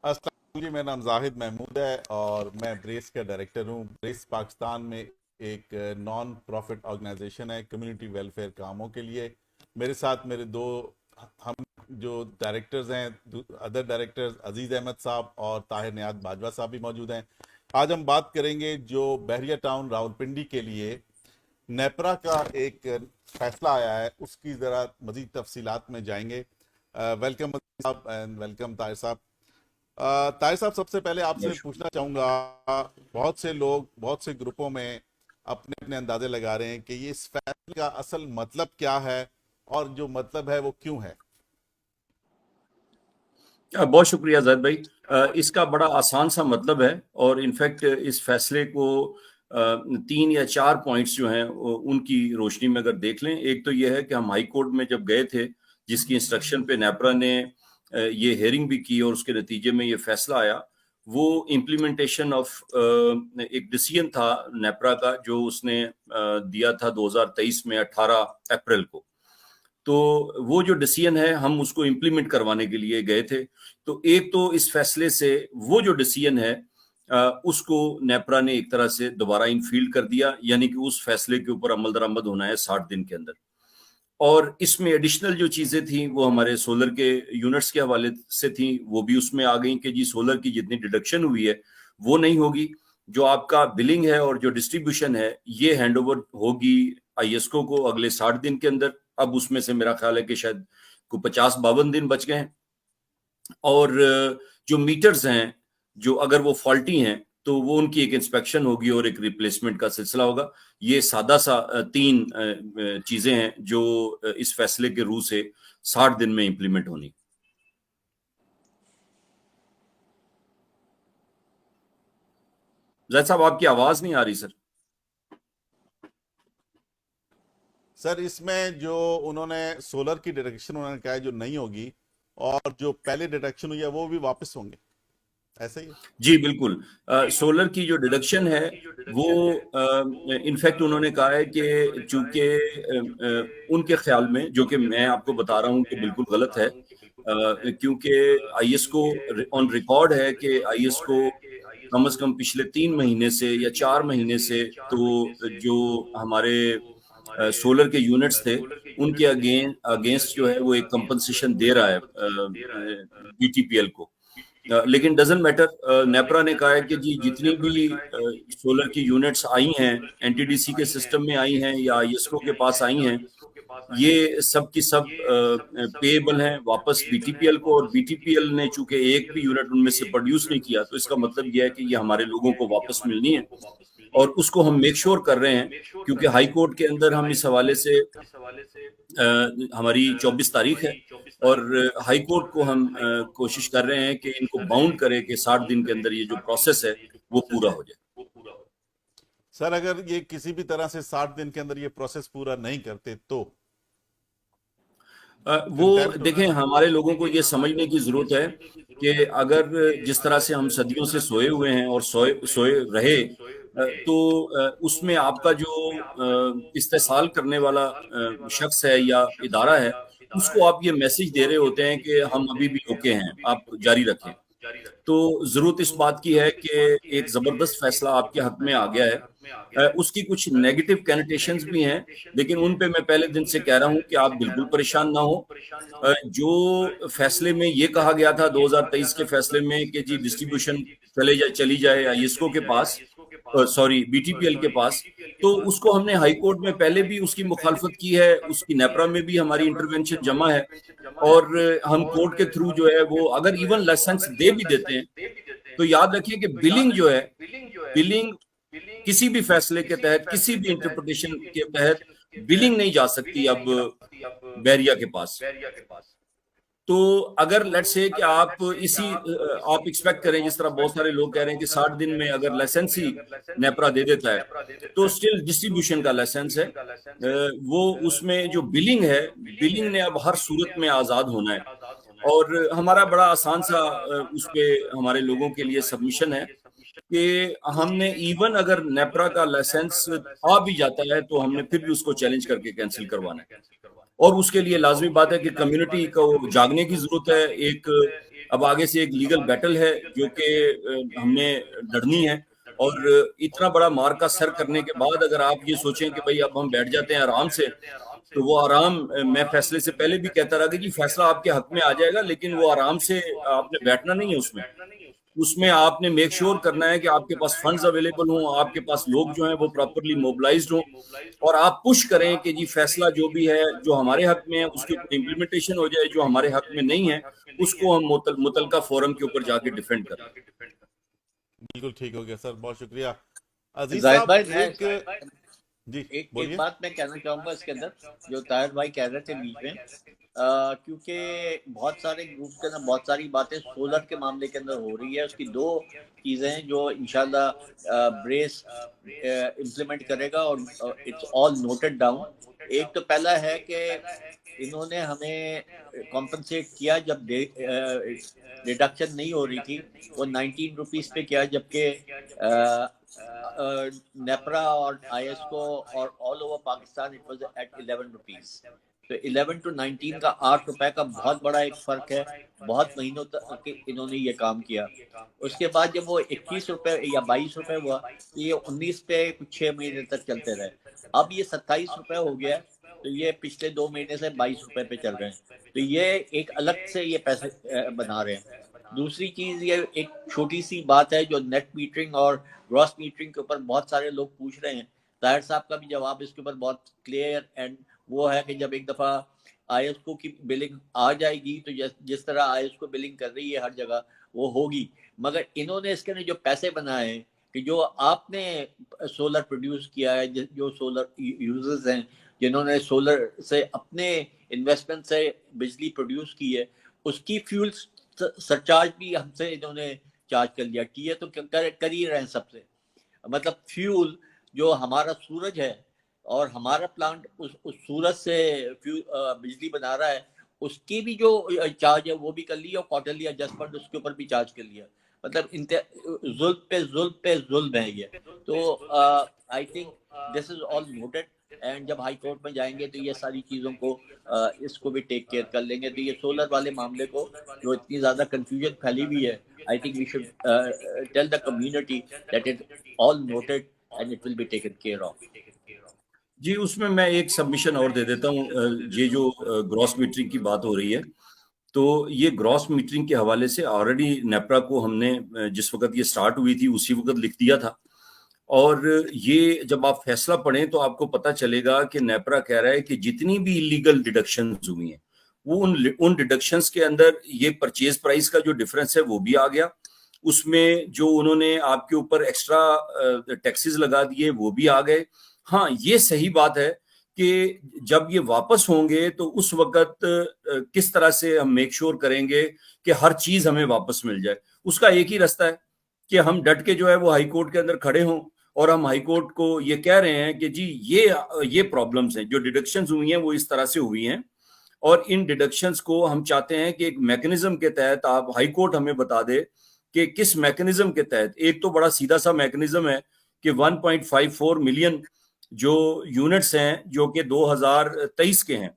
अस्सलाम जी, मेरा नाम जाहिद महमूद है और मैं ब्रेस का डायरेक्टर हूँ। ब्रेस पाकिस्तान में एक नॉन प्रॉफिट ऑर्गेनाइजेशन है कम्युनिटी वेलफेयर कामों के लिए। मेरे साथ मेरे दो हम जो डायरेक्टर्स हैं, अदर डायरेक्टर्स अजीज़ अहमद साहब और ताहिर नियाज़ बाजवा साहब भी मौजूद हैं। आज हम बात करेंगे जो बहरिया टाउन रावलपिंडी के लिए नेपरा का एक फैसला आया है, उसकी ज़रा मज़ीद तफसीलात में जाएंगे। वेलकम साहब एंड वेलकम ताहिर साहब। ताहिर साहब, सबसे पहले आपसे पूछना चाहूंगा, बहुत से लोग बहुत से ग्रुपों में अपने अपने अंदाजे लगा रहे हैं कि ये इस फैसले का असल मतलब क्या है और जो मतलब है वो क्यों है। बहुत शुक्रिया जैद भाई। इसका बड़ा आसान सा मतलब है और इनफैक्ट इस फैसले को 3 या 4 पॉइंट्स जो हैं उनकी रोशनी में अगर देख लें। एक तो यह है कि हम हाई कोर्ट में जब गए थे, जिसकी इंस्ट्रक्शन पे नेपरा ने ये हेयरिंग भी की और उसके नतीजे में ये फैसला आया, वो इम्प्लीमेंटेशन ऑफ एक डिसीजन था नेपरा का जो उसने दिया था 2023 में 18 अप्रैल को। तो वो जो डिसीजन है हम उसको इम्प्लीमेंट करवाने के लिए गए थे। तो एक तो इस फैसले से वो जो डिसीजन है उसको नेपरा ने एक तरह से दोबारा इनफील्ड कर दिया, यानी कि उस फैसले के ऊपर अमल दरामद होना है 60 दिन के अंदर। और इसमें एडिशनल जो चीजें थी वो हमारे सोलर के यूनिट्स के हवाले से थी, वो भी उसमें आ गई कि जी सोलर की जितनी डिडक्शन हुई है वो नहीं होगी। जो आपका बिलिंग है और जो डिस्ट्रीब्यूशन है ये हैंडओवर होगी आईएसको को अगले 60 दिन के अंदर। अब उसमें से मेरा ख्याल है कि शायद को 50-52 दिन बच गए हैं। और जो मीटर्स हैं जो अगर वो फॉल्टी हैं तो वो उनकी एक इंस्पेक्शन होगी और एक रिप्लेसमेंट का सिलसिला होगा। ये सादा सा 3 चीजें हैं जो इस फैसले के रूह से 60 दिन में इंप्लीमेंट होनी। जैद साहब, आपकी आवाज नहीं आ रही सर। सर, इसमें जो उन्होंने सोलर की डिडक्शन उन्होंने कहा है जो नहीं होगी, और जो पहले डिडक्शन हुई है वो भी वापस होंगे, ऐसा ही है? जी बिल्कुल। सोलर की जो डिडक्शन है वो इनफैक्ट उन्होंने कहा है कि चूंकि उनके ख्याल में, जो कि मैं आपको बता रहा हूं कि बिल्कुल गलत है, क्योंकि आईएस को ऑन रिकॉर्ड है कि आईएस को कम से कम पिछले 3 महीने से या 4 महीने से तो जो हमारे सोलर के यूनिट्स थे उनके अगेंस्ट जो है वो एक कंपनसेशन दे रहा है बीटीपीएल को। लेकिन डजंट मैटर, नेपरा ने कहा है कि जी जितनी भी सोलर की यूनिट्स आई हैं, एनटीडीसी के सिस्टम में आई हैं या आईएसओ के पास आई हैं, ये सब की सब पेएबल हैं वापस बीटीपीएल को। और बीटीपीएल ने चूंकि एक भी यूनिट उनमें से प्रोड्यूस नहीं किया तो इसका मतलब यह है कि ये हमारे लोगों को वापस मिलनी है और उसको हम मेक श्योर कर रहे हैं। क्योंकि हाई कोर्ट के अंदर हम इस हवाले से हमारी 24 तारीख है और हाई कोर्ट को हम कोशिश कर रहे हैं कि इनको बाउंड करें कि 60 दिन के अंदर ये जो प्रोसेस है वो पूरा हो जाए। सर, अगर ये किसी भी तरह से 60 दिन के अंदर ये प्रोसेस पूरा नहीं करते तो वो कंटेम्प्ट होगी? देखें, हमारे लोगों को ये समझने की जरूरत है कि अगर जिस तरह से हम सदियों से सोए हुए हैं और सोए सोए रहे, तो उसमें आपका जो इस्तेसाल करने वाला शख्स है या इदारा है, उसको आप ये मैसेज दे रहे होते हैं कि हम अभी भी ओके हैं, आप जारी रखें। तो जरूरत इस बात की है कि एक जबरदस्त फैसला आपके हक में आ गया है। उसकी कुछ नेगेटिव कैनिटेशंस भी हैं, लेकिन उन पे मैं पहले दिन से कह रहा हूं कि आप बिल्कुल परेशान ना हो। जो फैसले में ये कहा गया था 2023 के फैसले में कि जी डिस्ट्रीब्यूशन चली जाए आईएसको के पास, सॉरी बीटीपीएल के पास, तो उसको हमने हाई कोर्ट में पहले भी उसकी मुखालफत की है, उसकी नेपरा में भी हमारी इंटरवेंशन जमा है। और हम कोर्ट के थ्रू जो है वो अगर इवन लाइसेंस दे भी देते हैं तो याद रखिए कि बिलिंग जो है, बिलिंग किसी भी फैसले के तहत, किसी भी इंटरप्रिटेशन के तहत बिलिंग नहीं जा सकती अब बैरिया के पास। तो अगर लेट्स से कि आप आप एक्सपेक्ट करें, जिस तरह बहुत सारे लोग कह रहे हैं कि 60 दिन में अगर लाइसेंस ही नेपरा दे देता है तो स्टिल डिस्ट्रीब्यूशन का लाइसेंस है, वो उसमें जो बिलिंग है, बिलिंग ने अब हर सूरत में आजाद होना है। और हमारा बड़ा आसान सा उस पे हमारे लोगों के लिए सबमिशन है कि हमने इवन अगर नेपरा का लाइसेंस आ भी जाता है तो हमने फिर भी उसको चैलेंज करके कैंसिल करवाना है। और उसके लिए लाजमी बात है कि कम्युनिटी को जागने की जरूरत है। एक अब आगे से एक लीगल बैटल है जो कि हमने लड़नी है। और इतना बड़ा मार का सर करने के बाद अगर आप ये सोचें कि भाई अब हम बैठ जाते हैं आराम से, तो वो आराम, मैं फैसले से पहले भी कहता रहा कि जी फैसला आपके हक में आ जाएगा, लेकिन वो आराम से आपने बैठना नहीं है उसमें। उसमें आपने मेक श्योर करना है कि आपके पास फंड्स अवेलेबल हों, आपके पास लोग जो हैं वो प्रॉपरली मोबिलाइज्ड हों, और आप पुश करें कि जी फैसला जो भी है जो हमारे हक में है उसके ऊपर इम्प्लीमेंटेशन हो जाए, जो हमारे हक में नहीं है उसको हम मुतलका फोरम के ऊपर जाके डिफेंड करें। बिल्कुल ठीक हो गया सर, बहुत शुक्रिया। अजीज जाहिद साहब, भाई, मैं एक जी एक बोलिए। बात मैं कहना चाहूंगा इसके अंदर, जो ताहिर भाई कह रहे थे बीच में, क्योंकि बहुत सारे ग्रुप के अंदर बहुत सारी बातें सोलर के मामले के अंदर हो रही है। उसकी दो चीज़ें हैं जो इंशाल्लाह ब्रेस इम्प्लीमेंट करेगा, और इट्स ऑल नोटेड डाउन। एक तो पहला है कि इन्होंने हमें कॉम्पनसेट किया जब डिडक्शन नहीं हो रही थी, वो 19 रुपीज़ पे किया, जबकि नेपरा और आईएसको और all over Pakistan it was at 11 rupees. तो 11 टू 19 का 8 रुपए का बहुत बड़ा एक फर्क है। बहुत महीनों तक इन्होंने ये काम किया। उसके बाद जब वो 21 रुपए या 22 रुपए हुआ, तो ये 19 पे कुछ 6 महीने तक चलते रहे। अब ये 27 रुपए हो गया, तो ये पिछले 2 महीने से 22 रुपए पे चल रहे हैं। तो ये एक अलग से ये पैसे बना रहे हैं। दूसरी चीज, ये एक छोटी सी बात है जो नेट मीटरिंग और ग्रॉस मीटरिंग के ऊपर बहुत सारे लोग पूछ रहे हैं। ताहिर साहब का भी जवाब इसके ऊपर बहुत क्लियर एंड वो है कि जब एक दफा आईएसको की बिलिंग आ जाएगी, तो जिस तरह आईएसको बिलिंग कर रही है हर जगह, वो होगी। मगर इन्होंने इसके लिए जो पैसे बनाए हैं, कि जो आपने सोलर प्रोड्यूस किया है, जो सोलर यूजर्स हैं जिन्होंने सोलर से अपने इन्वेस्टमेंट से बिजली प्रोड्यूस की है, उसकी फ्यूल सरचार्ज भी हमसे इन्होंने चार्ज कर लिया। किए तो कर ही रहे हैं सबसे। मतलब फ्यूल जो हमारा सूरज है और हमारा प्लांट उस सूरज से बिजली बना रहा है, उसकी भी जो चार्ज है वो भी कर लिया, और क्वार्टरली एडजस्टमेंट उसके ऊपर भी चार्ज कर लिया। मतलब जुल्म पे जुल्म है ये। तो I think this is all noted, and जब हाई कोर्ट में जाएंगे तो ये सारी चीज़ों को इसको भी टेक केयर कर लेंगे। तो ये सोलर वाले मामले को, जो इतनी ज़्यादा कंफ्यूजन फैली हुई है, I think we should tell the community that it's all noted and it will be taken care of. जी, उसमें मैं एक सबमिशन और दे देता हूँ। ये जो ग्रॉस मीटरिंग की बात हो रही है, तो ये ग्रॉस मीटरिंग के हवाले से ऑलरेडी नेपरा को हमने जिस वक्त ये स्टार्ट हुई थी उसी वक्त लिख दिया था। और ये जब आप फैसला पढ़ें तो आपको पता चलेगा कि नेपरा कह रहा है कि जितनी भी इलीगल डिडक्शंस हुई हैं, वो उन डिडक्शंस के अंदर ये परचेज प्राइस का जो डिफरेंस है वो भी आ गया। उसमें जो उन्होंने आपके ऊपर एक्स्ट्रा टैक्सेस लगा दिए वो भी आ गए। हाँ, ये सही बात है कि जब ये वापस होंगे तो उस वक्त किस तरह से हम मेक श्योर करेंगे कि हर चीज हमें वापस मिल जाए। उसका एक ही रास्ता है कि हम डट के जो है वो हाई कोर्ट के अंदर खड़े हों, और हम हाई कोर्ट को ये कह रहे हैं कि जी ये प्रॉब्लम्स हैं, जो डिडक्शंस हुई हैं वो इस तरह से हुई हैं, और इन डिडक्शंस को हम चाहते हैं कि एक मैकेनिज्म के तहत आप हाई कोर्ट हमें बता दे कि किस मैकेनिज्म के तहत। एक तो बड़ा सीधा सा मैकेनिज्म है कि 1.54 मिलियन जो यूनिट्स हैं जो कि 2023 के हैं,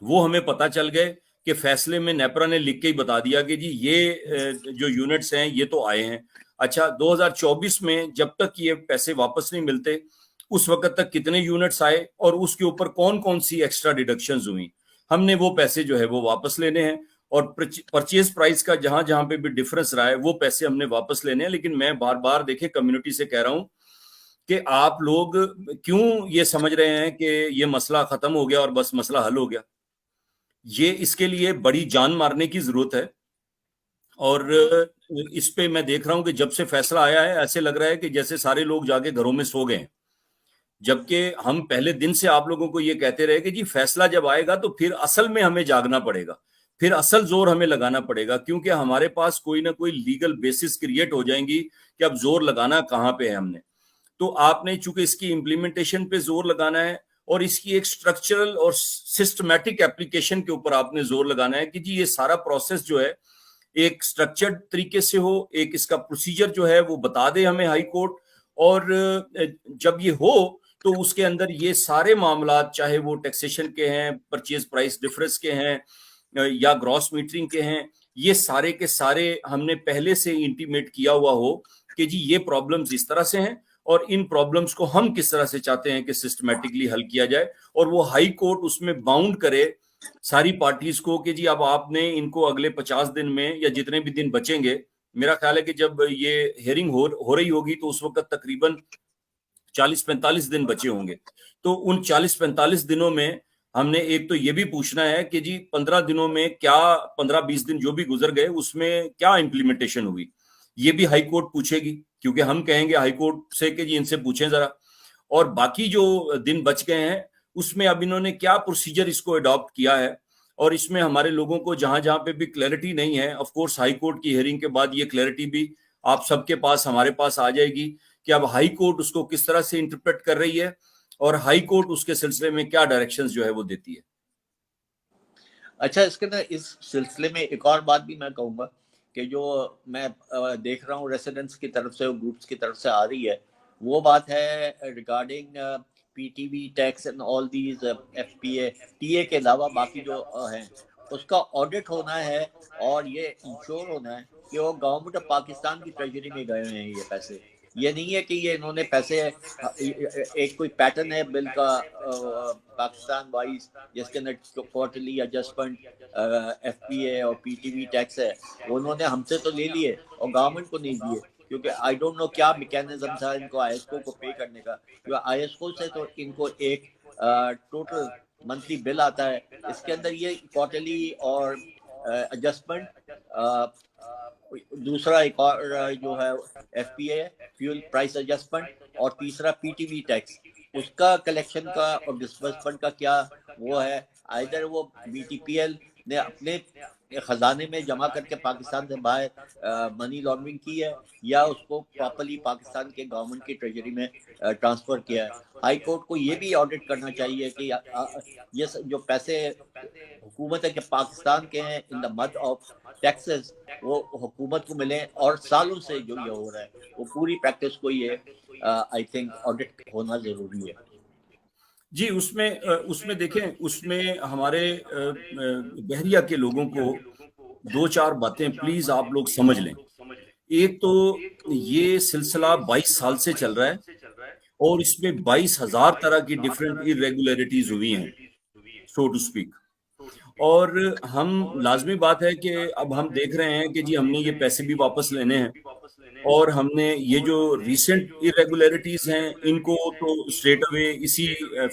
वो हमें पता चल गए कि फैसले में नेपरा ने लिख के ही बता दिया कि जी ये जो यूनिट्स हैं ये तो आए हैं। अच्छा, 2024 में जब तक ये पैसे वापस नहीं मिलते उस वक्त तक कितने यूनिट्स आए और उसके ऊपर कौन कौन सी एक्स्ट्रा डिडक्शंस हुई, हमने वो पैसे जो है वो वापस लेने हैं। और परचेज प्राइस का जहां जहां पे भी डिफरेंस रहा है वो पैसे हमने वापस लेने हैं। लेकिन मैं बार बार देखे कम्युनिटी से कह रहा हूं कि आप लोग क्यों ये समझ रहे हैं कि ये मसला खत्म हो गया और बस मसला हल हो गया। ये इसके लिए बड़ी जान मारने की जरूरत है। और इस पे मैं देख रहा हूं कि जब से फैसला आया है ऐसे लग रहा है कि जैसे सारे लोग जाके घरों में सो गए, जबकि हम पहले दिन से आप लोगों को ये कहते रहे कि जी फैसला जब आएगा तो फिर असल में हमें जागना पड़ेगा, फिर असल जोर हमें लगाना पड़ेगा, क्योंकि हमारे पास कोई ना कोई लीगल बेसिस क्रिएट हो जाएंगी कि अब जोर लगाना कहाँ पे है हमने। तो आपने चूंकि इसकी इम्प्लीमेंटेशन पे जोर लगाना है और इसकी एक स्ट्रक्चरल और सिस्टमैटिक एप्लीकेशन के ऊपर आपने जोर लगाना है कि जी ये सारा प्रोसेस जो है एक स्ट्रक्चर्ड तरीके से हो, एक इसका प्रोसीजर जो है वो बता दे हमें हाई कोर्ट। और जब ये हो तो उसके अंदर ये सारे मामला, चाहे वो टैक्सेशन के हैं, परचेज प्राइस डिफरेंस के हैं या ग्रॉस मीटरिंग के हैं, ये सारे के सारे हमने पहले से इंटीमेट किया हुआ हो कि जी ये प्रॉब्लम्स इस तरह से हैं और इन प्रॉब्लम्स को हम किस तरह से चाहते हैं कि सिस्टमैटिकली हल किया जाए, और वो हाई कोर्ट उसमें बाउंड करे सारी पार्टीज को कि जी अब आपने इनको अगले 50 दिन में या जितने भी दिन बचेंगे, मेरा ख्याल है कि जब ये हियरिंग हो रही होगी तो उस वक्त तकरीबन 40-45 दिन बचे होंगे। तो उन 40-45 दिनों में हमने एक तो ये भी पूछना है कि जी 15 दिनों में क्या, 15-20 दिन जो भी गुजर गए उसमें क्या इंप्लीमेंटेशन हुई, ये भी हाई कोर्ट पूछेगी, क्योंकि हम कहेंगे हाई कोर्ट से कि जी इनसे पूछें जरा। और बाकी जो दिन बच गए हैं उसमें अब इन्होंने क्या प्रोसीजर इसको अडॉप्ट किया है, और इसमें हमारे लोगों को जहां जहां पे भी क्लैरिटी नहीं है, ऑफ कोर्स हाई कोर्ट की हियरिंग के बाद ये क्लैरिटी भी आप सबके पास, हमारे पास आ जाएगी कि अब हाई कोर्ट उसको किस तरह से इंटरप्रेट कर रही है और हाई कोर्ट उसके सिलसिले में क्या डायरेक्शंस जो है वो देती है। अच्छा, इसके ना इस सिलसिले में एक और बात भी मैं कहूँगा कि जो मैं देख रहा हूँ रेसिडेंट्स की तरफ से, ग्रुप्स की तरफ से आ रही है, वो बात है regarding PTV tax and all these FPA TA के अलावा बाकी जो हैं उसका ऑडिट होना है, और ये इंश्योर होना है कि वो गवर्नमेंट ऑफ पाकिस्तान की ट्रेजरी में गए हुए हैं ये पैसे। ये नहीं है कि ये इन्होंने पैसे, एक कोई पैटर्न है बिल का पाकिस्तान वाइज जिसके अंदर क्वार्टरली एडजस्टमेंट एफपीए और पीटीवी टैक्स है, वो उन्होंने हमसे तो ले लिए और गवर्नमेंट को नहीं दिए, क्योंकि आई डोंट नो क्या मैकेनिज्म था इनको आईएसको को पे करने का, क्योंकि आईएसको से तो इनको एक टोटल मंथली बिल आता है, इसके अंदर ये क्वार्टरली और एडजस्टमेंट, दूसरा एक और जो है एफपीए फ्यूल प्राइस एडजस्टमेंट, और तीसरा पीटीवी टैक्स, उसका कलेक्शन का और डिस्बर्समेंट का क्या वो है, आइदर वो बीटीपीएल ने अपने खजाने में जमा करके पाकिस्तान से बाहर मनी लॉन्ड्रिंग की है, या उसको प्रॉपर्ली पाकिस्तान के गवर्नमेंट की ट्रेजरी में ट्रांसफर किया है। हाई कोर्ट को ये भी ऑडिट करना चाहिए कि ये जो पैसे हुकूमत है कि पाकिस्तान के हैं इन द मद ऑफ टैक्सेस, वो हुकूमत को मिले, और सालों से जो ये हो रहा है वो पूरी प्रैक्टिस को ये आई थिंक ऑडिट होना जरूरी है। जी, उसमें देखें, उसमें हमारे बहरिया के लोगों को 2-4 बातें प्लीज आप लोग समझ लें। एक तो ये सिलसिला 22 साल से चल रहा है और इसमें 22,000 तरह की डिफरेंट इरेगुलरिटीज हुई हैं, सो टू स्पीक। और हम, लाजमी बात है कि अब हम देख रहे हैं कि जी हमने ये पैसे भी वापस लेने हैं, और हमने ये जो रिसेंट इरेगुलरिटीज हैं इनको तो स्ट्रेट अवे इसी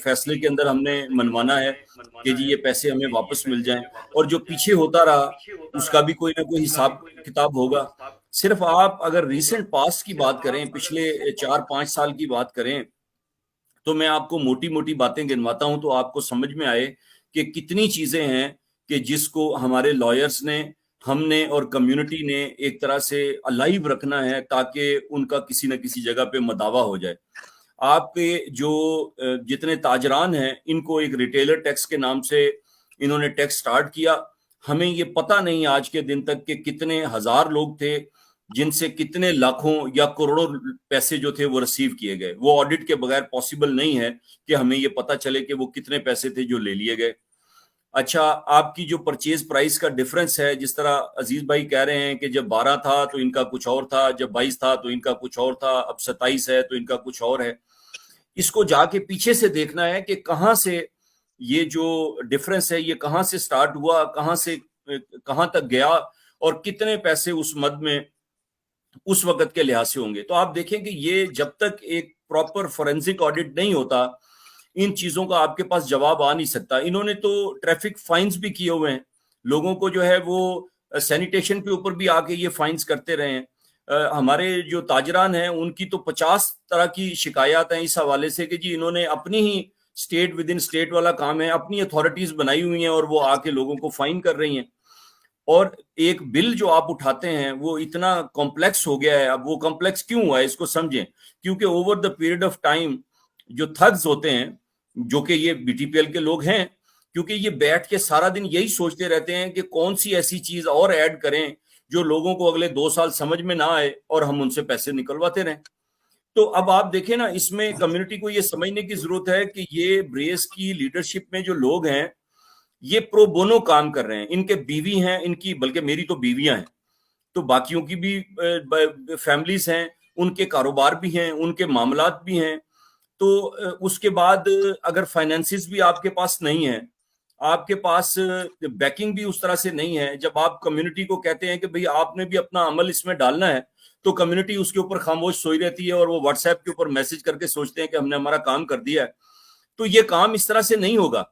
फैसले के अंदर हमने मनवाना है कि जी ये पैसे हमें वापस मिल जाएं, और जो पीछे होता रहा उसका भी कोई ना कोई हिसाब किताब होगा। सिर्फ आप अगर रिसेंट पास्ट की बात करें, पिछले 4-5 साल की बात करें, तो मैं आपको मोटी मोटी बातें गिनवाता हूं तो आपको समझ में आए कि कितनी चीजें हैं कि जिसको हमारे लॉयर्स ने, हमने और कम्युनिटी ने एक तरह से अलाइव रखना है ताकि उनका किसी न किसी जगह पे मदावा हो जाए। आपके जो जितने ताजरान हैं इनको एक रिटेलर टैक्स के नाम से इन्होंने टैक्स स्टार्ट किया। हमें ये पता नहीं आज के दिन तक कि कितने हजार लोग थे जिनसे कितने लाखों या करोड़ों पैसे जो थे वो रिसीव किए गए। वो ऑडिट के बगैर पॉसिबल नहीं है कि हमें ये पता चले कि वो कितने पैसे थे जो ले लिए गए। अच्छा, आपकी जो परचेज प्राइस का डिफरेंस है, जिस तरह अजीज भाई कह रहे हैं कि जब 12 था तो इनका कुछ और था, जब 22 था तो इनका कुछ और था, अब 27 है तो इनका कुछ और है। इसको जाके पीछे से देखना है कि कहां से ये जो डिफरेंस है ये कहां से स्टार्ट हुआ, कहां से कहां तक गया, और कितने पैसे उस मद में उस वक्त के लिहाज से होंगे। तो आप देखें कि ये जब तक एक प्रॉपर फोरेंसिक ऑडिट नहीं होता इन चीजों का आपके पास जवाब आ नहीं सकता। इन्होंने तो ट्रैफिक फाइन्स भी किए हुए हैं, लोगों को जो है वो सैनिटेशन के ऊपर भी आके ये फाइन्स करते रहे हैं। हमारे जो ताजरान हैं उनकी तो 50 तरह की शिकायत हैं इस हवाले से कि जी इन्होंने अपनी ही स्टेट विद इन स्टेट वाला काम है, अपनी अथॉरिटीज बनाई हुई हैं और वो आके लोगों को फाइन कर रही हैं। और एक बिल जो आप उठाते हैं वो इतना कॉम्प्लेक्स हो गया है। अब वो कॉम्प्लेक्स क्यों हुआ है इसको समझें, क्योंकि over the period of time जो थग्स होते हैं, जो कि ये बीटीपीएल के लोग हैं, क्योंकि ये बैठ के सारा दिन यही सोचते रहते हैं कि कौन सी ऐसी चीज और ऐड करें जो लोगों को अगले 2 साल समझ में ना आए और हम उनसे पैसे निकलवाते रहें। तो अब आप देखें ना, इसमें कम्युनिटी को ये समझने की जरूरत है कि ये ब्रेस की लीडरशिप में जो लोग हैं ये प्रो बोनो काम कर रहे हैं, इनके बीवी हैं, इनकी बल्कि मेरी तो बीवियां हैं, तो बाकियों की भी फैमिलीज हैं, उनके कारोबार भी हैं, उनके मामलात भी हैं। तो उसके बाद अगर फाइनेंसिस भी आपके पास नहीं है, आपके पास बैकिंग भी उस तरह से नहीं है, जब आप कम्युनिटी को कहते हैं कि भाई आपने भी अपना अमल इसमें डालना है, तो कम्युनिटी उसके ऊपर खामोश सोई रहती है और वो व्हाट्सएप के ऊपर मैसेज करके सोचते हैं कि हमने हमारा काम कर दिया है। तो ये काम इस तरह से नहीं होगा।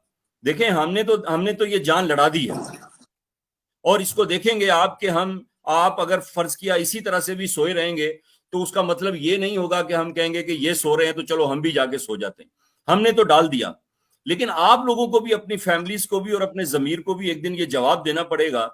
देखें, हमने तो ये जान लड़ा दी है, और इसको देखेंगे आप अगर फर्ज किया इसी तरह से भी सोए रहेंगे, तो उसका मतलब ये नहीं होगा कि हम कहेंगे कि ये सो रहे हैं तो चलो हम भी जाके सो जाते हैं। हमने तो डाल दिया, लेकिन आप लोगों को भी, अपनी फैमिलीज को भी और अपने जमीर को भी एक दिन ये जवाब देना पड़ेगा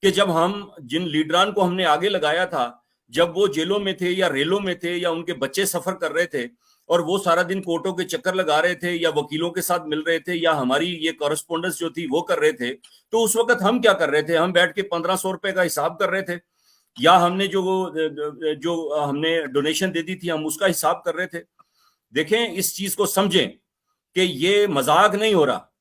कि जब हम जिन लीडरान को हमने आगे लगाया था, जब वो जेलों में थे या रेलों में थे या उनके बच्चे सफर कर रहे थे और वो सारा दिन कोर्टों के चक्कर लगा रहे थे या वकीलों के साथ मिल रहे थे या हमारी ये कॉरेस्पोंडेंस जो थी वो कर रहे थे, तो उस वक्त हम क्या कर रहे थे? हम बैठ के 1500 रुपए का हिसाब कर रहे थे, या हमने जो हमने डोनेशन दे दी थी हम उसका हिसाब कर रहे थे। देखें, इस चीज को समझें कि ये मजाक नहीं हो रहा,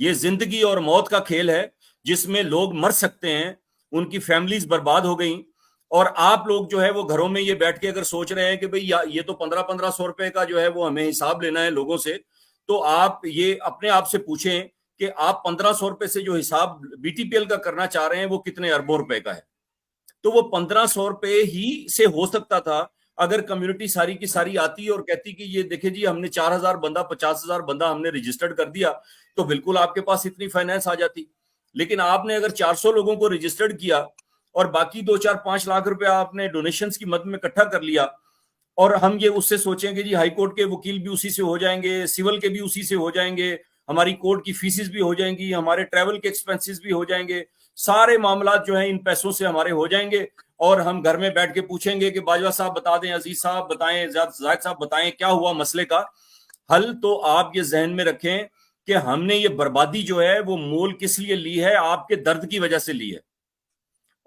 ये जिंदगी और मौत का खेल है जिसमें लोग मर सकते हैं, उनकी फैमिलीज बर्बाद हो गई, और आप लोग जो है वो घरों में ये बैठ के अगर सोच रहे हैं कि भाई ये तो 1500 रुपए का जो है वो हमें हिसाब लेना है लोगों से, तो आप ये अपने आप से पूछें कि आप 1500 रुपए से जो हिसाब बीटीपीएल का करना चाह रहे हैं वो कितने अरबों रुपए का है। तो वो 1500 रुपए ही से हो सकता था अगर कम्युनिटी सारी की सारी आती और कहती कि ये देखे जी हमने 4000 बंदा 50,000 बंदा हमने रजिस्टर्ड कर दिया, तो बिल्कुल आपके पास इतनी फाइनेंस आ जाती। लेकिन आपने अगर 400 लोगों को रजिस्टर्ड किया और बाकी 2-4-5 लाख रुपया आपने डोनेशंस की मद में इकट्ठा कर लिया, और हम ये उससे सोचेंगे जी हाई कोर्ट के वकील भी उसी से हो जाएंगे, सिविल के भी उसी से हो जाएंगे, हमारी कोर्ट की फीसिस भी हो जाएंगी, हमारे ट्रैवल के एक्सपेंसेस भी हो जाएंगे, सारे मामला जो है इन पैसों से हमारे हो जाएंगे, और हम घर में बैठ के पूछेंगे कि बाजवा साहब बता दें, अजीज साहब बताएं, जायद साहब बताएं क्या हुआ मसले का हल। तो आप ये जहन में रखें कि हमने ये बर्बादी जो है वो मोल किस लिए ली है? आपके दर्द की वजह से ली है।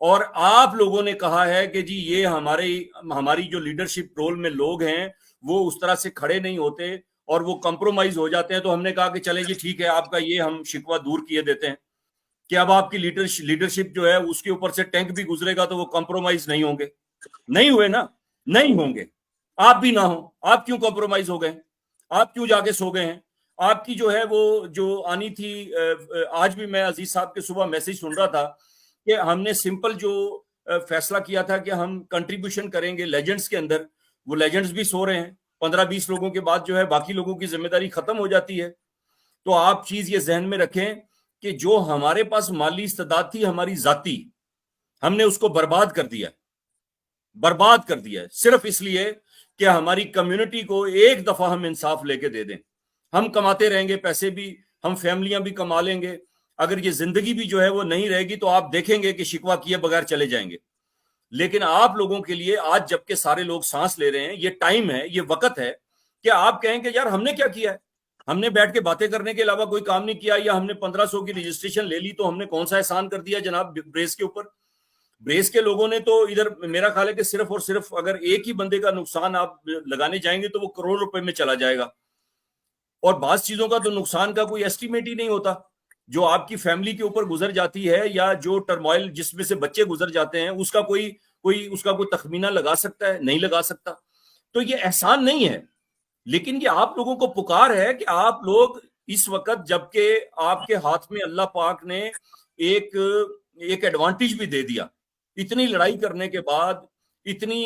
और आप लोगों ने कहा है कि जी ये हमारी जो लीडरशिप रोल में लोग हैं वो उस तरह से खड़े नहीं होते और वो कंप्रोमाइज हो जाते हैं। तो हमने कहा कि चले जी ठीक है, आपका ये हम शिकवा दूर किए देते हैं कि अब आपकी लीडरशिप जो है उसके ऊपर से टैंक भी गुजरेगा तो वो कंप्रोमाइज नहीं होंगे। नहीं हुए ना, नहीं होंगे। आप भी ना हो, आप क्यों कंप्रोमाइज हो गए? आप क्यों जाके सो गए हैं? आपकी जो है वो जो आनी थी, आज भी मैं अजीज साहब के सुबह मैसेज सुन रहा था कि हमने सिंपल जो फैसला किया था कि हम कंट्रीब्यूशन करेंगे लेजेंड्स के अंदर, वो लेजेंड्स भी सो रहे हैं। 15-20 लोगों के बाद जो है बाकी लोगों की जिम्मेदारी खत्म हो जाती है। तो आप चीज ये जहन में रखें कि जो हमारे पास माली इस्तेदाद थी हमारी जाती, हमने उसको बर्बाद कर दिया, बर्बाद कर दिया सिर्फ इसलिए कि हमारी कम्युनिटी को एक दफा हम इंसाफ लेके दे दें। हम कमाते रहेंगे, पैसे भी, हम फैमिलियां भी कमा लेंगे, अगर ये जिंदगी भी जो है वो नहीं रहेगी तो आप देखेंगे कि शिकवा किए बगैर चले जाएंगे। लेकिन आप लोगों के लिए आज जबकि सारे लोग सांस ले रहे हैं, ये टाइम है, ये वक्त है कि आप कहें कि यार हमने क्या किया है? हमने बैठ के बातें करने के अलावा कोई काम नहीं किया, या हमने 1500 की रजिस्ट्रेशन ले ली तो हमने कौन सा एहसान कर दिया जनाब ब्रेस के ऊपर? ब्रेस के लोगों ने तो इधर मेरा ख्याल है कि सिर्फ और सिर्फ अगर एक ही बंदे का नुकसान आप लगाने जाएंगे तो वो करोड़ रुपए में चला जाएगा, और बाज चीजों का तो नुकसान का कोई एस्टिमेट ही नहीं होता। जो आपकी फैमिली के ऊपर गुजर जाती है या जो टर्मोइल जिसमें से बच्चे गुजर जाते हैं उसका कोई तखमीना लगा सकता है? नहीं लगा सकता। तो ये एहसान नहीं है, लेकिन ये आप लोगों को पुकार है कि आप लोग इस वक्त, जबकि आपके हाथ में अल्लाह पाक ने एक एडवांटेज भी दे दिया, इतनी लड़ाई करने के बाद, इतनी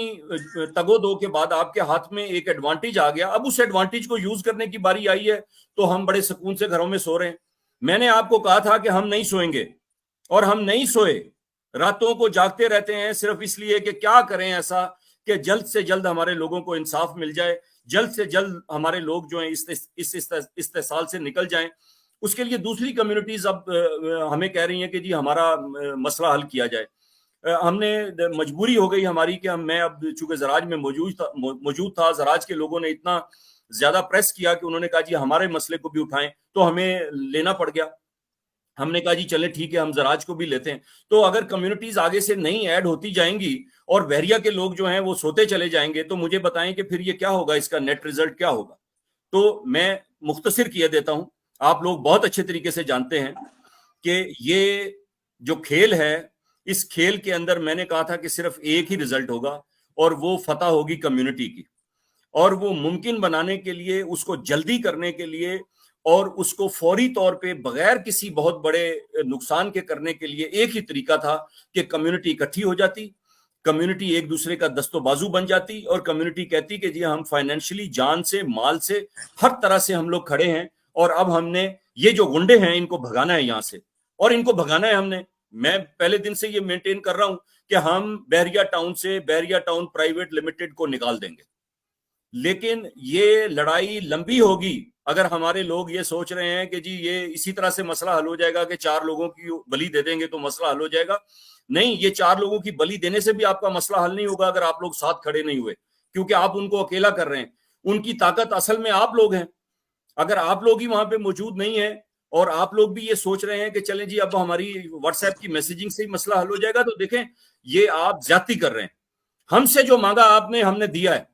तगोदो के बाद आपके हाथ में एक एडवांटेज आ गया। अब उस एडवांटेज को यूज करने की बारी आई है, तो हम बड़े सुकून से घरों में सो रहे हैं। मैंने आपको कहा था कि हम नहीं सोएंगे, और हम नहीं सोए, रातों को जागते रहते हैं सिर्फ इसलिए कि क्या करें ऐसा कि जल्द से जल्द हमारे लोगों को इंसाफ मिल जाए, जल्द से जल्द हमारे लोग जो हैं इस इस्तेसाल से निकल जाएं। उसके लिए दूसरी कम्युनिटीज अब हमें कह रही हैं कि जी हमारा मसला हल किया जाए। हमने मजबूरी हो गई हमारी कि मैं अब चूंकि जराज में मौजूद था, जराज के लोगों ने इतना ज्यादा प्रेस किया कि उन्होंने कहा जी हमारे मसले को भी उठाएं, तो हमें लेना पड़ गया। हमने कहा जी चले ठीक है, हम जराज को भी लेते हैं। तो अगर कम्युनिटीज आगे से नहीं ऐड होती जाएंगी और बहरिया के लोग जो हैं वो सोते चले जाएंगे, तो मुझे बताएं कि फिर ये क्या होगा, इसका नेट रिजल्ट क्या होगा। तो मैं मुख्तसर किए देता हूं, आप लोग बहुत अच्छे तरीके से जानते हैं कि ये जो खेल है, इस खेल के अंदर मैंने कहा था कि सिर्फ एक ही रिजल्ट होगा और वो फतह होगी कम्युनिटी की। और वो मुमकिन बनाने के लिए, उसको जल्दी करने के लिए और उसको फौरी तौर पे बगैर किसी बहुत बड़े नुकसान के करने के लिए एक ही तरीका था कि कम्युनिटी इकट्ठी हो जाती, कम्युनिटी एक दूसरे का दस्तो बाजू बन जाती और कम्युनिटी कहती कि जी हम फाइनेंशियली, जान से, माल से, हर तरह से हम लोग खड़े हैं और अब हमने ये जो गुंडे हैं इनको भगाना है यहां से, और इनको भगाना है हमने। मैं पहले दिन से ये मेंटेन कर रहा हूं कि हम बहरिया टाउन से बहरिया टाउन प्राइवेट लिमिटेड को निकाल देंगे, लेकिन ये लड़ाई लंबी होगी। अगर हमारे लोग ये सोच रहे हैं कि जी ये इसी तरह से मसला हल हो जाएगा कि 4 लोगों की बलि दे देंगे तो मसला हल हो जाएगा, नहीं, ये 4 लोगों की बलि देने से भी आपका मसला हल नहीं होगा अगर आप लोग साथ खड़े नहीं हुए, क्योंकि आप उनको अकेला कर रहे हैं। उनकी ताकत असल में आप लोग हैं। अगर आप लोग ही वहां पे मौजूद नहीं है और आप लोग भी ये सोच रहे हैं कि चलें जी अब हमारी व्हाट्सएप की मैसेजिंग से ही मसला हल हो जाएगा, तो देखें ये आप ज्यादती कर रहे हैं। हमसे जो मांगा आपने, हमने दिया है।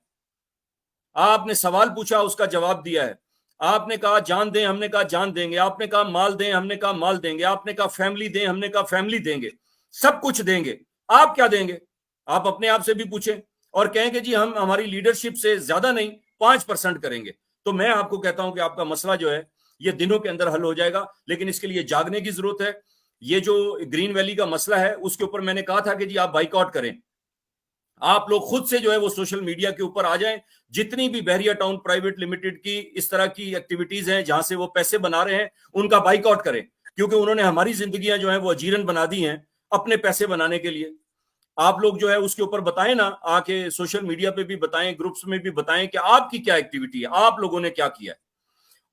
आपने सवाल पूछा, उसका जवाब दिया है। आपने कहा जान दें, हमने कहा जान देंगे। आपने कहा माल दें, हमने कहा माल देंगे। आपने कहा फैमिली दें, हमने कहा फैमिली देंगे। सब कुछ देंगे। आप क्या देंगे? आप अपने आप से भी पूछें और कहें कि जी हम हमारी लीडरशिप से ज्यादा नहीं 5% करेंगे, तो मैं आपको कहता हूं कि आपका मसला जो है ये दिनों के अंदर हल हो जाएगा। लेकिन इसके लिए जागने की जरूरत है। ये जो ग्रीन वैली का मसला है उसके ऊपर मैंने कहा था कि जी आप बाइकआउट करें। आप लोग खुद से जो है वो सोशल मीडिया के ऊपर आ जाएं। जितनी भी बहरिया टाउन प्राइवेट लिमिटेड की इस तरह की एक्टिविटीज हैं जहां से वो पैसे बना रहे हैं, उनका बाइकआउट करें, क्योंकि उन्होंने हमारी जिंदगियां जो है वो अजीरन बना दी हैं अपने पैसे बनाने के लिए। आप लोग जो है उसके ऊपर बताएं ना, आके सोशल मीडिया पे भी बताएं, ग्रुप्स में भी बताएं कि आपकी क्या एक्टिविटी है, आप लोगों ने क्या किया है।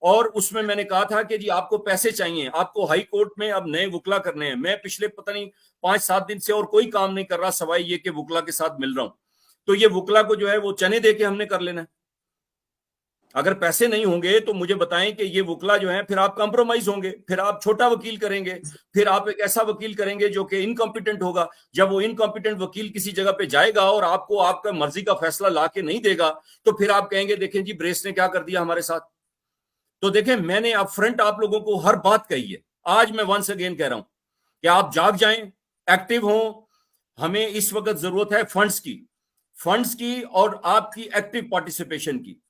और उसमें मैंने कहा था कि जी आपको पैसे चाहिए, आपको हाई कोर्ट में अब नए वुकला करने हैं। मैं पिछले पता नहीं 5-7 दिन से और कोई काम नहीं कर रहा सवाई ये कि वुकला के साथ मिल रहा हूं। तो ये वुकला को जो है वो चने दे के हमने कर लेना है। अगर पैसे नहीं होंगे तो मुझे बताएं कि ये वुकला जो है, फिर आप कंप्रोमाइज होंगे, फिर आप छोटा वकील करेंगे, फिर आप एक ऐसा वकील करेंगे जो कि इनकॉम्पिटेंट होगा। जब वो इनकॉम्पिटेंट वकील किसी जगह पे जाएगा और आपको आपका मर्जी का फैसला ला के नहीं देगा, तो फिर आप कहेंगे देखें जी ब्रेस ने क्या कर दिया हमारे साथ। तो देखें मैंने अप फ्रंट आप लोगों को हर बात कही है। आज मैं वंस अगेन कह रहा हूं कि आप जाग जाएं, एक्टिव हों। हमें इस वक्त जरूरत है फंड्स की और आपकी एक्टिव पार्टिसिपेशन की।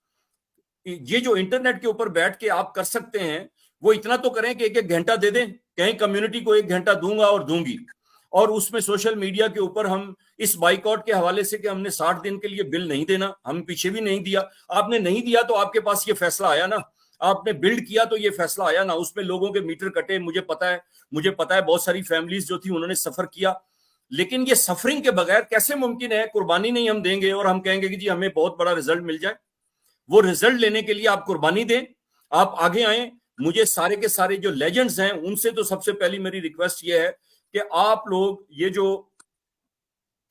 ये जो इंटरनेट के ऊपर बैठ के आप कर सकते हैं, वो इतना तो करें कि 1-1 घंटा दे दें। कहीं कम्युनिटी को 1 घंटा दूंगा और दूंगी, और उसमें सोशल मीडिया के ऊपर हम इस बाइकआउट के हवाले से कि हमने 60 दिन के लिए बिल नहीं देना, हम पीछे भी नहीं दिया। आपने नहीं दिया तो आपके पास ये फैसला आया ना, आपने बिल्ड किया तो ये फैसला आया ना। उसमें लोगों के मीटर कटे, मुझे पता है बहुत सारी फैमिलीज जो थी उन्होंने सफर किया, लेकिन ये सफरिंग के बगैर कैसे मुमकिन है? कुर्बानी नहीं हम देंगे और हम कहेंगे कि जी हमें बहुत बड़ा रिजल्ट मिल जाए। वो रिजल्ट लेने के लिए आप कुर्बानी दें, आप आगे आए। मुझे सारे के सारे जो लेजेंड्स हैं उनसे तो सबसे पहली मेरी रिक्वेस्ट ये है कि आप लोग ये जो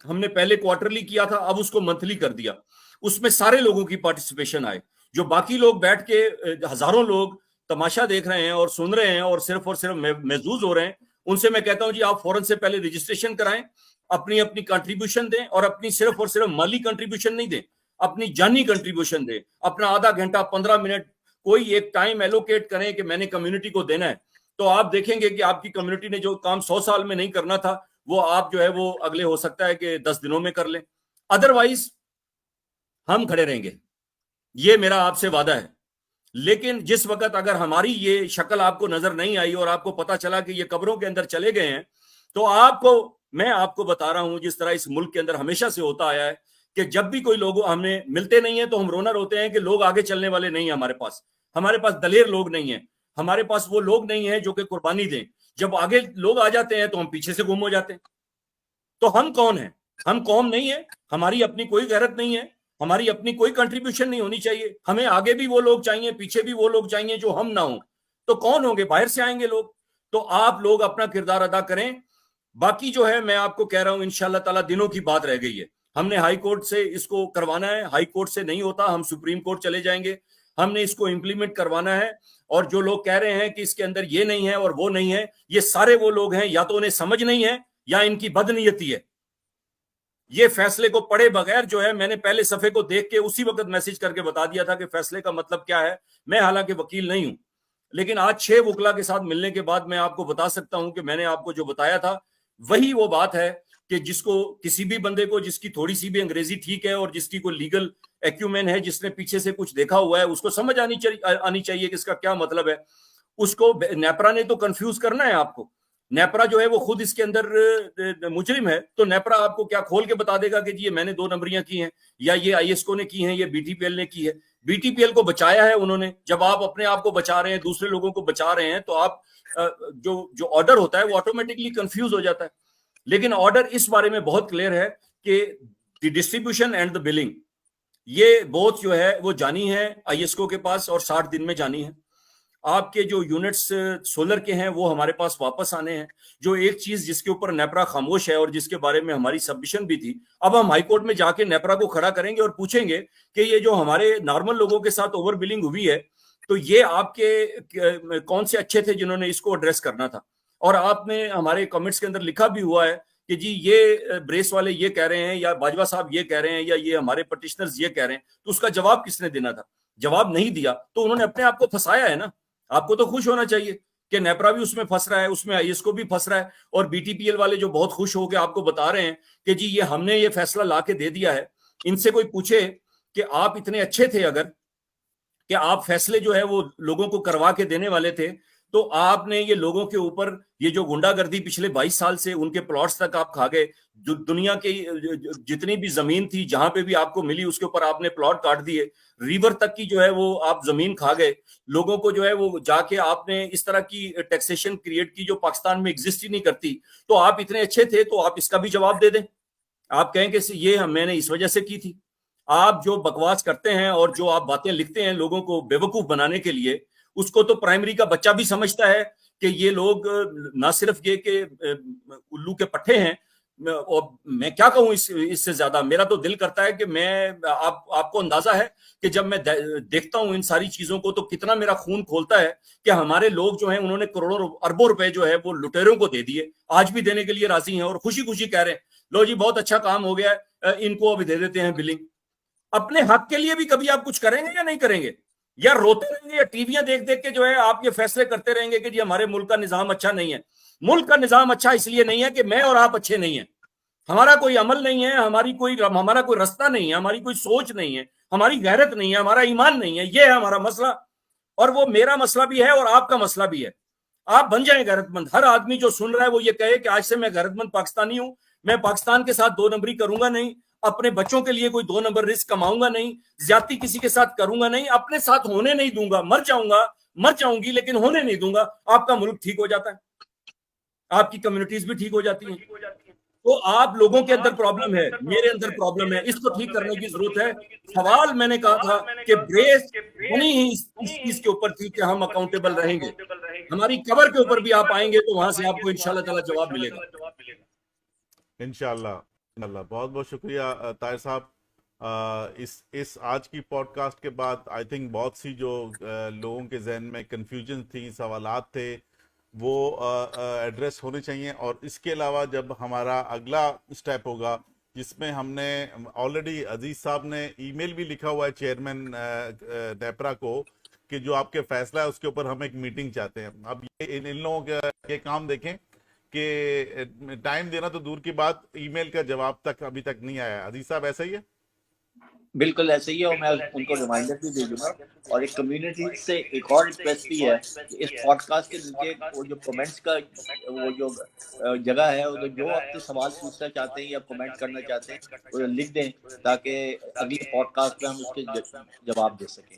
हमने पहले क्वार्टरली किया था अब उसको मंथली कर दिया, उसमें सारे लोगों की पार्टिसिपेशन आए। जो बाकी लोग बैठ के हजारों लोग तमाशा देख रहे हैं और सुन रहे हैं और सिर्फ महजूज हो रहे हैं, उनसे मैं कहता हूं जी आप फौरन से पहले रजिस्ट्रेशन कराएं, अपनी अपनी कंट्रीब्यूशन दें, और अपनी सिर्फ और सिर्फ माली कंट्रीब्यूशन नहीं दें, अपनी जानी कंट्रीब्यूशन दें। अपना आधा घंटा 15 मिनट कोई एक टाइम एलोकेट करें कि मैंने कम्युनिटी को देना है। तो आप देखेंगे कि आपकी कम्युनिटी ने जो काम 100 साल में नहीं करना था वो आप जो है वो अगले हो सकता है कि 10 दिनों में कर लें। अदरवाइज हम खड़े रहेंगे, ये मेरा आपसे वादा है। लेकिन जिस वक्त अगर हमारी ये शक्ल आपको नजर नहीं आई और आपको पता चला कि ये कब्रों के अंदर चले गए हैं, तो मैं आपको बता रहा हूं जिस तरह इस मुल्क के अंदर हमेशा से होता आया है कि जब भी कोई लोग हमें मिलते नहीं है तो हम रोना रोते हैं कि लोग आगे चलने वाले नहीं है हमारे पास दलेर लोग नहीं है, हमारे पास वो लोग नहीं है जो कि कुर्बानी दें। जब आगे लोग आ जाते हैं तो हम पीछे से गुम हो जाते हैं। तो हम कौन है? हम कौम नहीं है, हमारी अपनी कोई गैरत नहीं है, हमारी अपनी कोई कंट्रीब्यूशन नहीं होनी चाहिए। हमें आगे भी वो लोग चाहिए, पीछे भी वो लोग चाहिए जो हम ना हो। तो कौन होंगे? बाहर से आएंगे लोग। तो आप लोग अपना किरदार अदा करें। बाकी जो है मैं आपको कह रहा हूं इंशाल्लाह ताला दिनों की बात रह गई है। हमने हाई कोर्ट से इसको करवाना है, हाई कोर्ट से नहीं होता हम सुप्रीम कोर्ट चले जाएंगे। हमने इसको इंप्लीमेंट करवाना है। और जो लोग कह रहे हैं कि इसके अंदर ये नहीं है और वो नहीं है, ये सारे वो लोग हैं या तो उन्हें समझ नहीं है या इनकी बदनीयती है। ये फैसले को पढ़े बगैर जो है, मैंने पहले सफे को देख के उसी वक्त मैसेज करके बता दिया था कि फैसले का मतलब क्या है। मैं हालांकि वकील नहीं हूं, लेकिन आज 6 वकला के साथ मिलने के बाद मैं आपको बता सकता हूं कि मैंने आपको जो बताया था वही वो बात है कि जिसको किसी भी बंदे को जिसकी थोड़ी सी भी अंग्रेजी ठीक है और जिसकी कोई लीगल एक्यूमेन है, जिसने पीछे से कुछ देखा हुआ है, उसको समझ आनी चाहिए कि इसका क्या मतलब है। उसको नेपरा ने तो कंफ्यूज करना है आपको। नेपरा जो है वो खुद इसके अंदर मुजरिम है, तो नेपरा आपको क्या खोल के बता देगा कि जी ये मैंने 2 नंबरियां की हैं या ये आईएसको ने की हैं, ये बीटीपीएल ने की है। बीटीपीएल को बचाया है उन्होंने। जब आप अपने आप को बचा रहे हैं, दूसरे लोगों को बचा रहे हैं, तो आप जो ऑर्डर होता है वो ऑटोमेटिकली कंफ्यूज हो जाता है। लेकिन ऑर्डर इस बारे में बहुत क्लियर है कि the distribution and the billing, ये बोथ जो है वो जानी है आईएसको के पास और 60 दिन में जानी है। आपके जो यूनिट्स सोलर के हैं वो हमारे पास वापस आने हैं। जो एक चीज जिसके ऊपर नेपरा खामोश है और जिसके बारे में हमारी सबमिशन भी थी, अब हम हाईकोर्ट में जाके नेपरा को खड़ा करेंगे और पूछेंगे कि ये जो हमारे नॉर्मल लोगों के साथ ओवर बिलिंग हुई है, तो ये आपके कौन से अच्छे थे जिन्होंने इसको एड्रेस करना था। और आपने हमारे कमेंट्स के अंदर लिखा भी हुआ है कि जी ये ब्रेस वाले ये कह रहे हैं या बाजवा साहब ये कह रहे हैं या ये हमारे पटिशनर्स ये कह रहे हैं, तो उसका जवाब किसने देना था? जवाब नहीं दिया तो उन्होंने अपने आप को फंसाया है ना। आपको तो खुश होना चाहिए कि नेपरा भी उसमें फंस रहा है, उसमें आईएसको भी फंस रहा है, और बीटीपीएल वाले जो बहुत खुश होकर आपको बता रहे हैं कि जी ये हमने ये फैसला लाके दे दिया है। इनसे कोई पूछे कि आप इतने अच्छे थे अगर कि आप फैसले जो है वो लोगों को करवा के देने वाले थे, तो आपने ये लोगों के ऊपर ये जो गुंडागर्दी पिछले 22 साल से उनके प्लॉट्स तक आप खा गए, जो दुनिया की जितनी भी जमीन थी जहां पे भी आपको मिली उसके ऊपर आपने प्लॉट काट दिए, रिवर तक की जो है वो आप जमीन खा गए, लोगों को जो है वो जाके आपने इस तरह की टैक्सेशन क्रिएट की जो पाकिस्तान में एग्जिस्ट ही नहीं करती। तो आप इतने अच्छे थे तो आप इसका भी जवाब दे दें। आप कहें कि ये मैंने इस वजह से की थी। आप जो बकवास करते हैं और जो आप बातें लिखते हैं लोगों को बेवकूफ बनाने के लिए, उसको तो प्राइमरी का बच्चा भी समझता है कि ये लोग ना सिर्फ ये कि उल्लू के पट्टे हैं। और मैं क्या कहूं इससे ज्यादा मेरा तो दिल करता है कि मैं आपको अंदाजा है कि जब मैं देखता हूं इन सारी चीजों को तो कितना मेरा खून खोलता है कि हमारे लोग जो हैं उन्होंने करोड़ों अरबों रुपए जो है वो लुटेरों को दे दिए, आज भी देने के लिए राजी हैं और खुशी खुशी कह रहे हैं लो जी बहुत अच्छा काम हो गया है, इनको अभी दे देते हैं बिलिंग। अपने हक के लिए भी कभी आप कुछ करेंगे या नहीं करेंगे, या रोते रहेंगे या टीवियां देख देख के जो है आप ये फैसले करते रहेंगे कि जी हमारे मुल्क का निजाम अच्छा नहीं है। मुल्क का निजाम अच्छा इसलिए नहीं है कि मैं और आप अच्छे नहीं है, हमारा कोई अमल नहीं है, हमारा कोई रास्ता नहीं है, हमारी कोई सोच नहीं है, हमारी गैरत नहीं है, हमारा ईमान नहीं है। ये है हमारा मसला, और वो मेरा मसला भी है और आपका मसला भी है। आप बन जाए गैरतमंद। हर आदमी जो सुन रहा है वो ये कहे कि आज से मैं गैरतमंद पाकिस्तानी हूं, मैं पाकिस्तान के साथ 2 नंबरी करूंगा नहीं, अपने बच्चों के लिए कोई 2 नंबर रिस्क कमाऊंगा नहीं, ज्यादती किसी के साथ करूंगा नहीं, अपने साथ होने नहीं दूंगा, मर जाऊंगी लेकिन होने नहीं दूंगा। आपका मुल्क ठीक हो जाता है, आपकी कम्युनिटीज भी ठीक हो जाती हैं। तो आप लोगों के अंदर प्रॉब्लम है, मेरे अंदर प्रॉब्लम है, इसको ठीक करने की जरूरत है। सवाल मैंने कहा था कि ब्रेस बनी ही इस चीज के ऊपर थी कि हम अकाउंटेबल रहेंगे। हमारी कबर के ऊपर भी आप आएंगे तो वहां से आपको इंशाल्लाह ताला जवाब मिलेगा। इंशाल्लाह। बहुत बहुत शुक्रिया ताहिर साहब। इस आज की पॉडकास्ट के बाद आई थिंक बहुत सी जो लोगों के जहन में कंफ्यूजन थी, सवालात थे, वो एड्रेस होने चाहिए। और इसके अलावा जब हमारा अगला स्टेप होगा जिसमें हमने ऑलरेडी अजीज साहब ने ईमेल भी लिखा हुआ है चेयरमैन नेपरा को कि जो आपके फैसला है उसके ऊपर हम एक मीटिंग चाहते हैं। अब ये इन लोगों के काम देखें कि टाइम देना तो दूर की बात, ईमेल का जवाब तक अभी तक नहीं आया। अजीज साहब ऐसा ही है? बिल्कुल ऐसे ही है, और मैं उनको रिमाइंडर भी दे दूंगा। और एक कम्युनिटी से एक और रिक्वेस्ट भी है कि इस पॉडकास्ट के नीचे वो जो कमेंट्स का वो जो जगह है, वो जो आपसे सवाल पूछना चाहते हैं या कमेंट करना चाहते हैं वो लिख दें ताकि अगले पॉडकास्ट में हम उसके जवाब दे सकें।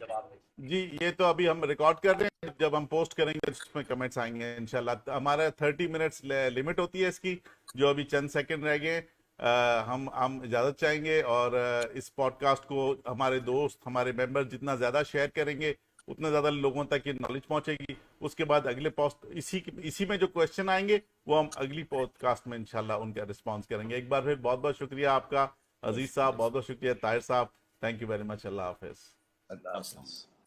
जी, ये तो अभी हम रिकॉर्ड कर रहे हैं, जब हम पोस्ट करेंगे उसमें कमेंट्स आएंगे इंशाल्लाह। हमारा 30 मिनट्स लिमिट होती है इसकी, जो अभी चंद सेकंड रह गए। हम इजाज़त चाहेंगे, और इस पॉडकास्ट को हमारे दोस्त, हमारे मेंबर जितना ज़्यादा शेयर करेंगे उतना ज़्यादा लोगों तक ये नॉलेज पहुंचेगी। उसके बाद अगले पोस्ट इसी में जो क्वेश्चन आएंगे वो हम अगली पॉडकास्ट में इंशाल्लाह उनका रिस्पॉन्स करेंगे। एक बार फिर बहुत बहुत शुक्रिया आपका अजीज साहब, बहुत बहुत शुक्रिया ताहिर साहब। Thank you very much. अल्लाह हाफिज़। अल्लाह हाफिज़।